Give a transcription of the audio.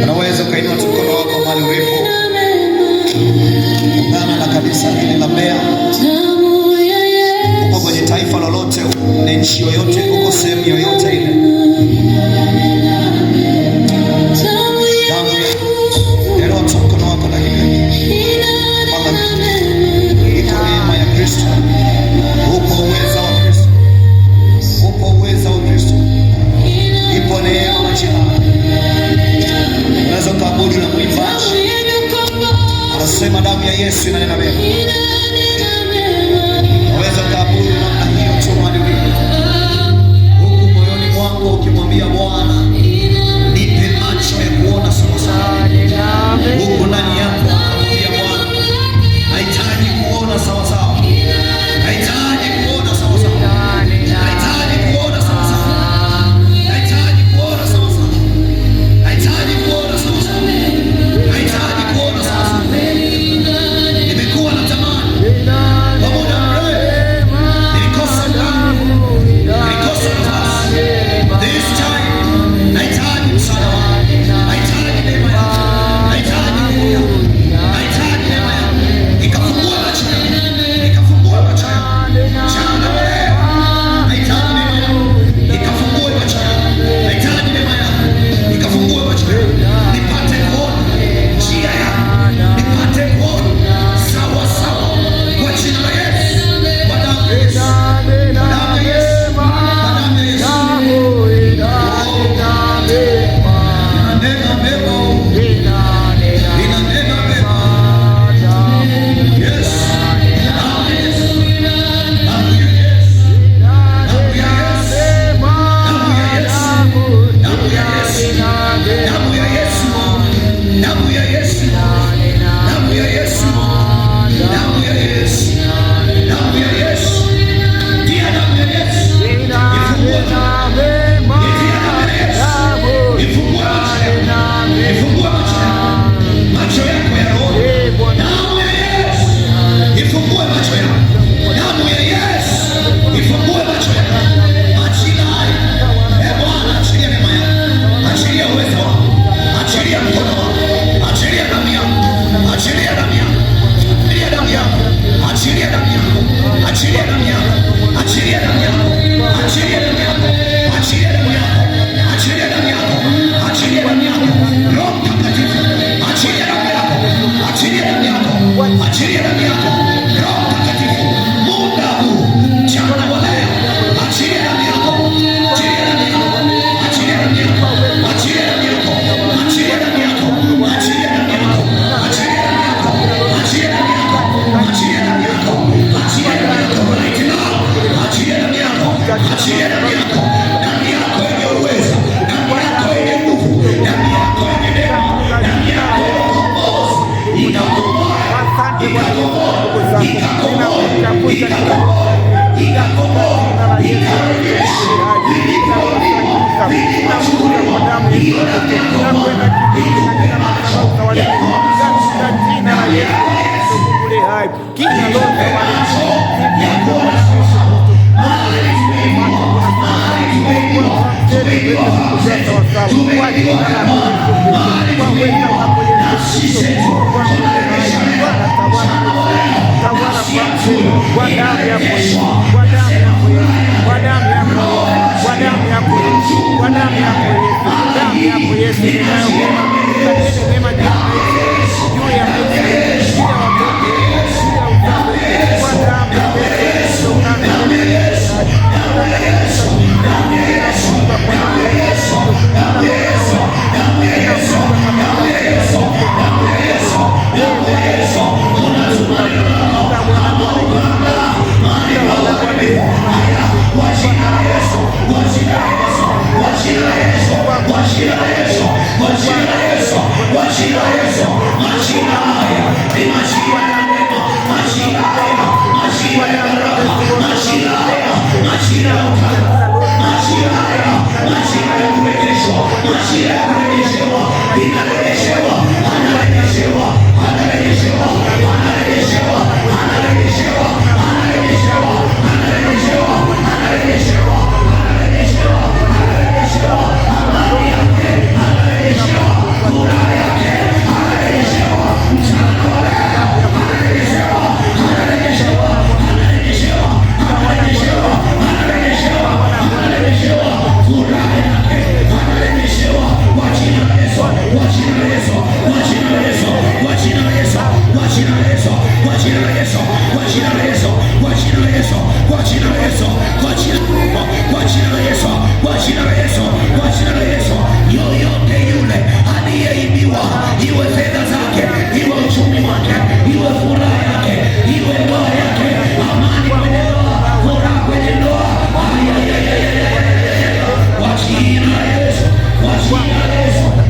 Unaweza ukainua tu mkono wako mahali ulipo. Ungana na kanisa hili la Mbeya. Uko kwenye taifa lolote, na nchi yoyote, uko sehemu yoyote ile. Inua tu mkono wako dakika hii. Iko neema ya Kristo. Upo uweza wa Kristo. Upo uweza wa Kristo. Ipo neema majirani. Unaweza kuabudu na kuimbaji. Anasema damu ya Yesu inanena mema. Unaweza kuabudu namna hiyo tu mahali ulipo. Huku moyoni mwako ukimwambia Bwana, nipe macho ya kuona sawa sawa. Huku ndani yako unamwambia Bwana, nahitaji kuona sawa sawa. Nahitaji kuona sawa sawa. Nahitaji kuona sawa sawa. Nahitaji kuona sawa sawa. Nahitaji kuona sawa sawa. Nahitaji kuona sawa sawa. Nimekuwa na tamani kwa muda mrefu. Nilikosa nguvu. Nilikosa nafasi. This time nahitaji msaada wako. Nahitaji neema yako. Nahitaji nguvu yako. Nahitaji neema yako. Ikafungua macho yangu. Ikafungua macho yangu. Jana leo nahitaji neema yako. Ikafungue macho yangu. Nahitaji neema yako. Ikafungue macho yangu. Nipate kuona njia yako. Nipate kuona sawa sawa. Kwa jina la Yesu. Kwa damu ya Yesu. Kwa damu ya Yesu. Kwa damu ya Yesu. Inanena mema. Inanena mema. Yes. Damu ya Yesu. Damu ya Yesu. Damu ya Yesu. Damu ya Yesu. Damu ya Yesu. Damu ya Yesu. Damu ya Yesu. Damu ya Yesu. Damu ya Yesu. Damu ya Yesu. Dia damu ya Yesu. Ifungue macho. Dia damu ya Yesu. Ifungue macho. Ifungue macho. Macho yako ya roho. Damu ya Yesu. Ifungue macho yako. Damu ya Yesu. Ifungue macho yako. Achilia haya. Bwana, achilia neema yako. Achilia uwezo wako. Achilia mkono wako. Achilia damu yako. Achilia damu yako. Achilia damu yako. Achilia damu yako. Achilia damu yako. Achilia damu yako. Achilia damu yako. Achilia damu yako. Achilia damu yako. Achilia damu yako. Roho Mtakatifu. Achilia damu yako. Achilia damu yako. Achilia damu yako. Roho Mtakatifu. Muda huu. Jana wa leo. Achilia damu yako. Achilia damu yako. Achilia damu yako. Achilia damu yako. Achilia damu yako. Achilia damu yako. Achilia damu yako. Achilia damu yako. Achilia damu yako. Achilia damu yako right now. Achilia damu yako. Achilia damu yako. Damu yako yenye uwezo. Damu yako yenye nguvu. Damu yako yenye neema. Damu yako yenye ukombozi. Ikakomboa. Ikakomboa. Ikakomboa. Ikakomboa. Ikakomboa. Ikarejesha. Ikakomboa. Ikachukuliwa. Ikakomboa. Anarejeshewa